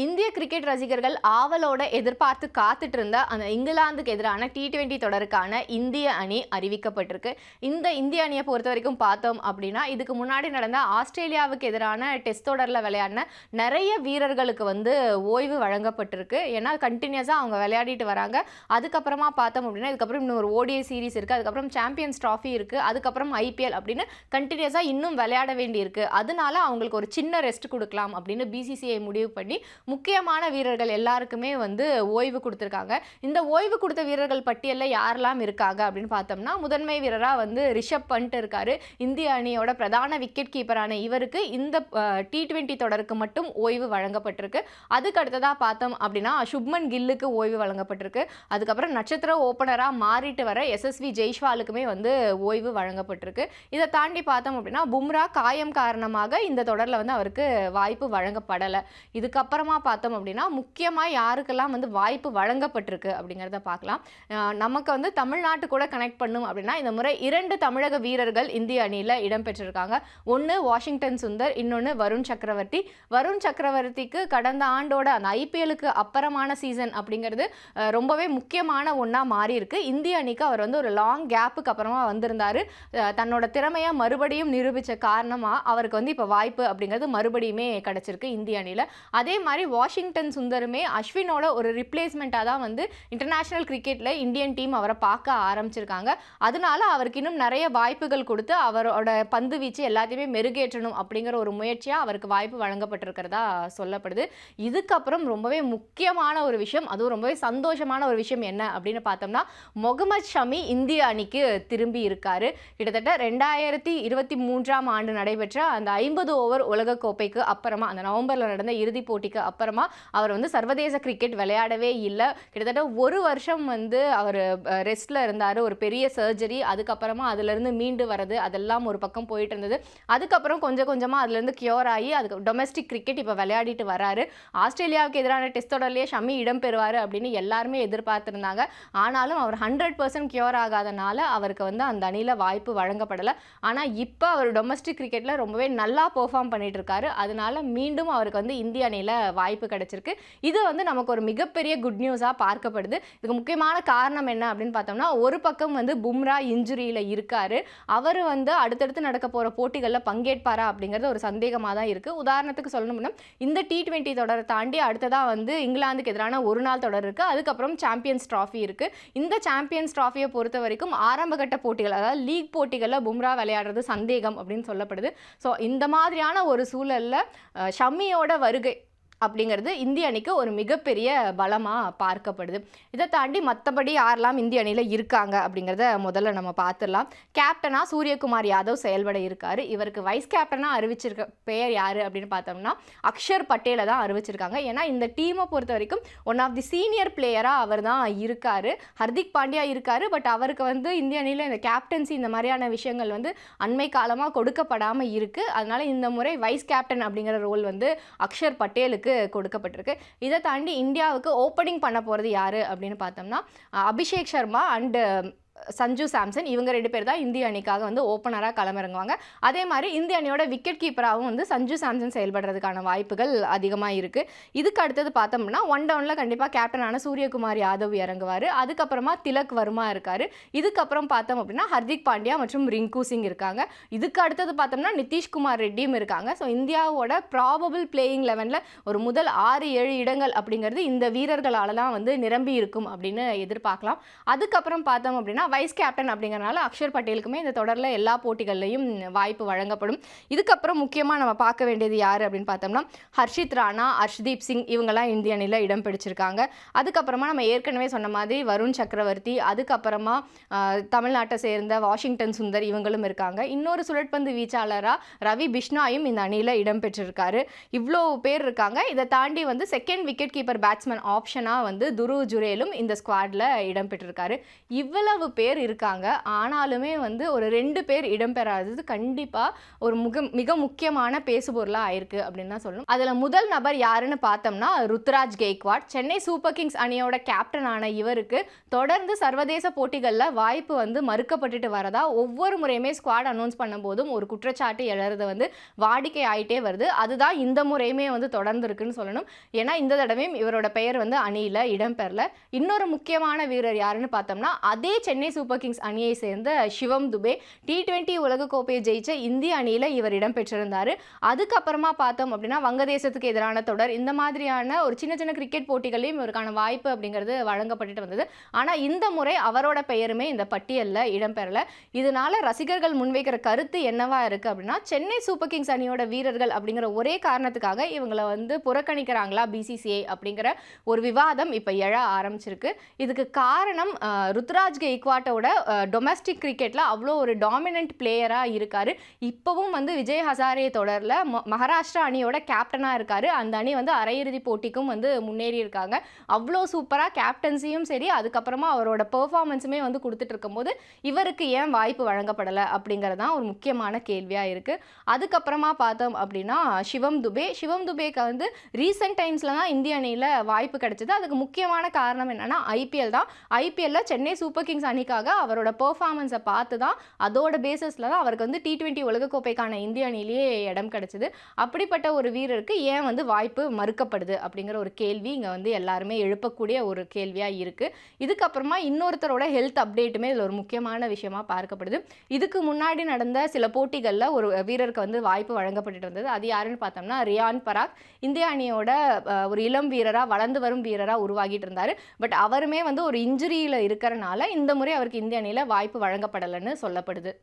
இந்திய கிரிக்கெட் ரசிகர்கள் ஆவலோட எதிர்பார்த்து காத்துட்டு இருந்த அந்த இங்கிலாந்துக்கு எதிரான T20 தொடருக்கான இந்திய அணி அறிவிக்கப்பட்டிருக்கு. இந்த இந்திய அணியை பொறுத்த வரைக்கும் பார்த்தோம் அப்படின்னா, இதுக்கு முன்னாடி நடந்த ஆஸ்திரேலியாவுக்கு எதிரான டெஸ்ட் தொடரில் விளையாடின நிறைய வீரர்களுக்கு ஓய்வு வழங்கப்பட்டிருக்கு. ஏன்னா கண்டினியூஸாக அவங்க விளையாடிட்டு வராங்க. அதுக்கப்புறமா பார்த்தோம் அப்படின்னா, இதுக்கப்புறம் இன்னும் ஒரு ODI சீரிஸ் இருக்குது, அதுக்கப்புறம் சாம்பியன்ஸ் ட்ராஃபி இருக்குது, அதுக்கப்புறம் IPL அப்படின்னு கண்டினியூஸாக இன்னும் விளையாட வேண்டியிருக்கு. அதனால அவங்களுக்கு ஒரு சின்ன ரெஸ்ட் கொடுக்கலாம் அப்படின்னு BCCI முடிவு பண்ணி முக்கியமான வீரர்கள் எல்லாருக்குமே ஓய்வு கொடுத்துருக்காங்க. இந்த ஓய்வு கொடுத்த வீரர்கள் பட்டியலில் யாரெல்லாம் இருக்காங்க அப்படின்னு பார்த்தோம்னா, முதன்மை வீரராக ரிஷப் பண்ட் இருக்காரு. இந்திய அணியோட பிரதான விக்கெட் கீப்பரான இவருக்கு இந்த T20 தொடருக்கு மட்டும் ஓய்வு வழங்கப்பட்டிருக்கு. அதுக்கு அடுத்ததாக பார்த்தோம் அப்படின்னா, சுப்மன் கில்லுக்கு ஓய்வு வழங்கப்பட்டிருக்கு. அதுக்கப்புறம் நட்சத்திர ஓப்பனராக மாறிட்டு வர SSV ஜெய்ஷ்வாலுக்குமே ஓய்வு வழங்கப்பட்டிருக்கு. இதை தாண்டி பார்த்தோம் அப்படின்னா, பும்ரா காயம் காரணமாக இந்த தொடரில் அவருக்கு வாய்ப்பு வழங்கப்படலை. இதுக்கப்புறமா பார்த்தோம் அப்படின்னா, முக்கியமாக யாருக்கெல்லாம் வாய்ப்பு வழங்கப்பட்டிருக்கு அப்படிங்கிறத பார்க்கலாம். நமக்கு தமிழ்நாட்டு கூட கனெக்ட் பண்ணும் அப்படின்னா, இந்த முறை 2 தமிழக வீரர்கள் இந்திய அணியில் இடம்பெற்றிருக்காங்க. ஒன்று வாஷிங்டன் சுந்தர், இன்னொன்று வருண் சக்கரவர்த்தி. வருண் சக்கரவர்த்திக்கு கடந்த ஆண்டோட அந்த IPLக்கு அப்புறமான சீசன் அப்படிங்கிறது ரொம்பவே முக்கியமான ஒன்றா மாறி இருக்கு. இந்திய அணிக்கு அவர் ஒரு லாங் கேப்புக்கு அப்புறமா வந்திருந்தார். தன்னோட திறமையை மறுபடியும் நிரூபித்த காரணமாக அவருக்கு இப்போ வாய்ப்பு அப்படிங்கிறது மறுபடியுமே கிடைச்சிருக்கு இந்திய அணியில். அதே மாதிரி வாஷிங்டன் சுந்தருமே அஸ்வினோட ஒரு ரிப்ளேஸ்மெண்ட்டாக தான் இன்டர்நேஷனல் கிரிக்கெட்டில் இந்தியன் டீம் அவரை பார்க்க ஆரம்பிச்சிருக்காங்க. அதனால அவருக்கு இன்னும் நிறைய வாய்ப்புகள் கொடுத்து அவரோட பந்து வீச்சு எல்லாத்தையுமே மெருகேற்றணும் அப்படிங்கிற ஒரு முயற்சியாக அவருக்கு வாய்ப்பு வழங்கப்பட்டிருக்கிறதா சொல்லப்படுது. இதுக்கப்புறம் ரொம்பவே முக்கியமான ஒரு விஷயம், அதுவும் ரொம்பவே சந்தோஷமான ஒரு விஷயம் என்ன அப்படின்னு பார்த்தோம்னா, முகமது ஷமி இந்திய அணிக்கு திரும்பி இருக்காரு. கிட்டத்தட்ட 2023ஆம் ஆண்டு நடைபெற்ற அந்த 50 ஓவர் உலகக்கோப்பைக்கு அப்புறமா, அந்த நவம்பரில் நடந்த இறுதிப் போட்டிக்கு அப்புறமா அவர் சர்வதேச கிரிக்கெட் விளையாடவே இல்லை. கிட்டத்தட்ட ஒரு வருஷம் அவர் ரெஸ்ட்ல இருந்தார். ஒரு பெரிய சர்ஜரி, அதுக்கப்புறமா அதுலேருந்து மீண்டு வரது அதெல்லாம் ஒரு பக்கம் போயிட்டு இருந்தது. அதுக்கப்புறம் கொஞ்சம் கொஞ்சமாக அதுலேருந்து கியூர் ஆகி அதுக்கு டொமஸ்டிக் கிரிக்கெட் இப்போ விளையாடிட்டு வராரு. ஆஸ்திரேலியாவுக்கு எதிரான டெஸ்ட் தொடர்லேயே ஷமி இடம் பெறுவார் அப்படின்னு எல்லாருமே எதிர்பார்த்துருந்தாங்க. ஆனாலும் அவர் 100% கியூர் ஆகாதனால அவருக்கு அந்த அணியில் வாய்ப்பு வழங்கப்படலை. ஆனால் இப்போ அவர் டொமஸ்டிக் கிரிக்கெட்டில் ரொம்பவே நல்லா பெர்ஃபார்ம் பண்ணிட்டு இருக்காரு. அதனால மீண்டும் அவருக்கு இந்திய அணியில் வாய்ப்பு கிடைச்சிருக்கு. இது நமக்கு ஒரு மிகப்பெரிய குட் நியூஸாக பார்க்கப்படுது. இதுக்கு முக்கியமான காரணம் என்ன அப்படின்னு பார்த்தோம்னா, ஒரு பக்கம் பும்ரா இன்ஜுரியில் இருக்காரு. அவர் அடுத்தடுத்து நடக்க போகிற போட்டிகளில் பங்கேற்பாரா அப்படிங்கிறது ஒரு சந்தேகமாக தான் இருக்குது. உதாரணத்துக்கு சொல்லணும்னா, இந்த T20 தொடரை தாண்டி அடுத்ததாக இங்கிலாந்துக்கு எதிரான ஒரு நாள் தொடர் இருக்குது. அதுக்கப்புறம் சாம்பியன்ஸ் ட்ராஃபி இருக்குது. இந்த சாம்பியன்ஸ் ட்ராஃபியை பொறுத்த வரைக்கும் ஆரம்பகட்ட போட்டிகள், அதாவது லீக் போட்டிகளில் பும்ரா விளையாடுறது சந்தேகம் அப்படின்னு சொல்லப்படுது. ஸோ இந்த மாதிரியான ஒரு சூழலில் ஷமியோட வருகை அப்படிங்கிறது இந்திய அணிக்கு ஒரு மிகப்பெரிய பலமாக பார்க்கப்படுது. இதை தாண்டி மற்றபடி யாரெல்லாம் இந்திய அணியில் இருக்காங்க அப்படிங்கிறத முதல்ல நம்ம பார்த்துடலாம். கேப்டனாக சூரியகுமார் யாதவ் செயல்பட இருக்காரு. இவருக்கு வைஸ் கேப்டனாக அறிவிச்சிருக்க பெயர் யார் அப்படின்னு பார்த்தோம்னா, அக்ஷர் பட்டேலை தான் அறிவிச்சிருக்காங்க. ஏன்னா இந்த டீமை பொறுத்த வரைக்கும் ஒன் ஆஃப் தி சீனியர் பிளேயராக அவர் தான் இருக்கார். ஹர்திக் பாண்டியா இருக்கார். பட் அவருக்கு இந்திய அணியில் இந்த கேப்டன்சி இந்த மாதிரியான விஷயங்கள் அண்மை காலமாக கொடுக்கப்படாமல் இருக்குது. அதனால இந்த முறை வைஸ் கேப்டன் அப்படிங்கிற ரோல் அக்ஷர் பட்டேலுக்கு கொடுக்கப்பட்டிருக்கு. இதை தாண்டி இந்தியாவுக்கு ஓப்பனிங் பண்ண போகிறது யாரு அப்படின்னு பார்த்தோம்னா, அபிஷேக் சர்மா அண்ட் சஞ்சு சாம்சன், இவங்க 2 பேர் தான் இந்திய அணிக்காக ஓப்பனராக களமிறங்குவாங்க. அதே மாதிரி இந்திய அணியோட விக்கெட் கீப்பராகவும் சஞ்சு சாம்சன் செயல்படுறதுக்கான வாய்ப்புகள் அதிகமாக இருக்குது. இதுக்கு அடுத்தது பார்த்தோம்னா, ஒன் டவுனில் கண்டிப்பாக கேப்டனான சூரியகுமார் யாதவ் இறங்குவார். அதுக்கப்புறமா திலக் வர்மா இருக்கார். இதுக்கப்புறம் பார்த்தோம் அப்படின்னா ஹர்திக் பாண்டியா மற்றும் ரிங்கு சிங் இருக்காங்க. இதுக்கு அடுத்தது பார்த்தோம்னா நிதிஷ்குமார் ரெட்டியும் இருக்காங்க. ஸோ இந்தியாவோட ப்ராபபிள் பிளேயிங் 11ல் ஒரு முதல் 6-7 இடங்கள் அப்படிங்கிறது இந்த வீரர்களால் தான் நிரம்பி இருக்கும் அப்படின்னு எதிர்பார்க்கலாம். அதுக்கப்புறம் பார்த்தோம் அப்படின்னா, வைஸ் கேப்டன் அப்படிங்கிறனால அக்ஷர் பட்டேலுக்குமே இந்த தொடரில் எல்லா போட்டிகள்லையும் வாய்ப்பு வழங்கப்படும். இதுக்கப்புறம் முக்கியமாக நம்ம பார்க்க வேண்டியது யார் அப்படின்னு பார்த்தோம்னா, ஹர்ஷித் ராணா, அர்ஷ்தீப் சிங் இவங்கெல்லாம் இந்திய அணியில் இடம் பிடிச்சிருக்காங்க. அதுக்கப்புறமா நம்ம ஏற்கனவே சொன்ன மாதிரி வருண் சக்கரவர்த்தி, அதுக்கப்புறமா தமிழ்நாட்டை சேர்ந்த வாஷிங்டன் சுந்தர் இவங்களும் இருக்காங்க. இன்னொரு சுழற்பந்து வீச்சாளராக ரவி பிஷ்னாயும் இந்த அணியில் இடம் பெற்றிருக்காரு. இவ்வளோ பேர் இருக்காங்க. இதை தாண்டி செகண்ட் விக்கெட் கீப்பர் பேட்ஸ்மேன் ஆப்ஷனாக துருவ் ஜுரேலும் இந்த ஸ்குவாடில் இடம் பெற்றிருக்காரு. இவ்வளவு பேர் இருக்காங்க. ஆனாலுமே வந்து ஒரு 2 பேர் இடம்பெறாதது கண்டிப்பா ஒரு மிக முக்கியமான பேசுபொருளா ஆயிருக்கு அப்படின்னு தான் சொல்லணும். அதுல முதல் நபர் யாருன்னு பார்த்தோம்னா ருத்துராஜ் கெய்க்வாட். சென்னை சூப்பர் கிங்ஸ் அணியோட கேப்டனான இவருக்கு தொடர்ந்து சர்வதேச போட்டிகள்ல வாய்ப்பு வந்து மறுக்கப்பட்டுட்டு வரதா ஒவ்வொரு முறையுமே ஸ்குவாட் அனௌன்ஸ் பண்ணும்போதும் ஒரு குற்றச்சாட்டு எழறது வந்து வாடிக்கை ஆயிட்டே வருது. அதுதான் இந்த முறையுமே வந்து தொடர்ந்து இருக்குன்னு சொல்லணும். ஏன்னா இந்த தடவையும் இவரோட பெயர் வந்து அணியில இடம்பெறல. இன்னொரு முக்கியமான வீரர் யாருன்னு பார்த்தோம்னா அதே சென்னை சூப்பர் கிங்ஸ் அணியை சேர்ந்த சிவம் துபே. T20 உலகக்கோப்பையை ஜெயிச்ச இந்திய அணியில இவர் இடம்பெற்றிருந்தாரு. அதுக்கப்புறமா பார்த்தோம் அப்படின்னா வங்கதேசத்துக்கு எதிரான தொடர் இந்த மாதிரியான ஒரு சின்ன சின்ன கிரிக்கெட் போட்டிகளையும் இவருக்கான வாய்ப்பு அப்படிங்கிறது வழங்கப்பட்டுட்டு வந்தது. ஆனா இந்த முறை அவரோட பெயருமே இந்த பட்டியல்ல இடம்பெறல. இதனால ரசிகர்கள் முன்வைக்கிற கருத்து என்னவா இருக்கு அப்படின்னா சென்னை சூப்பர் கிங்ஸ் அணியோட வீரர்கள் அப்படிங்கிற ஒரே காரணத்துக்காக இவங்களை வந்து புறக்கணிக்கிறாங்களா BCCI அப்படிங்கிற ஒரு விவாதம் இப்ப எழ ஆரம்பிச்சிருக்கு. இதுக்கு காரணம் ருத்துராஜ் கெய்க்வாட்டோட டொமஸ்டிக் கிரிக்கெட்ல அவ்வளோ ஒரு டாமினன்ட் பிளேயரா இருக்காரு. இப்பவும் வந்து விஜய் ஹசாரே தொடர்ல மகாராஷ்டிரா அணியோட கேப்டனா இருக்காரு. அந்த அணி வந்து அரையிறுதி போட்டிக்கும் வந்து முன்னேறி இருக்காங்க. அவ்வளோ சூப்பரா கேப்டன்சியும் சரி அதுக்கப்புறமா அவரோட பெர்ஃபார்மன்ஸுமே வந்து கொடுத்துட்டு இருக்கும்போது இவருக்கு ஏன் வாய்ப்பு வழங்கப்படலை அப்படிங்கிறதான் ஒரு முக்கியமான கேள்வியா இருக்கு. அதுக்கப்புறமா பார்த்தோம் அப்படின்னா சிவம் துபேக்கு வந்து ரீசெண்ட் டைம்ஸ்ல தான் இந்திய அணியில வாய்ப்பு கிடைச்சது. அதுக்கு முக்கியமான காரணம் என்னன்னா IPL தான். IPLல சென்னை சூப்பர் கிங்ஸ் அணிக்காக அவரோட பெர்ஃபார்மன்ஸை பார்த்து தான் அதோட பேசிஸ்ல தான் அவருக்கு வந்து T20 உலகக்கோப்பைக்கான இந்திய அணியிலேயே இடம் கிடைச்சது. அப்படிப்பட்ட ஒரு வீரருக்கு ஏன் வந்து வாய்ப்பு மறுக்கப்படுது அப்படிங்கிற ஒரு கேள்வி இங்க வந்து எல்லாருமே எழுப்பக்கூடிய ஒரு கேள்வியா இருக்கு. இதுக்கப்புறமா இன்னொருத்தரோட ஹெல்த் அப்டேட்டுமே இதில் ஒரு முக்கியமான விஷயமா பார்க்கப்படுது. இதுக்கு முன்னாடி நடந்த சில போட்டிகளில் ஒரு வீரருக்கு வந்து வாய்ப்பு வழங்கப்பட்டுட்டு வந்தது. அது யாருன்னு பார்த்தோம்னா ரியான் பராக். இந்திய அணியோட ஒரு இளம் வீரரா வளர்ந்து வரும் வீரரா உருவாகிட்டு இருந்தாரு. பட் அவருமே வந்து ஒரு இன்ஜுரியில இருக்கிறனால இந்த முறை அவருக்கு இந்திய அணியில வாய்ப்பு வழங்கப்படலைன்னு சொல்லப்படுது.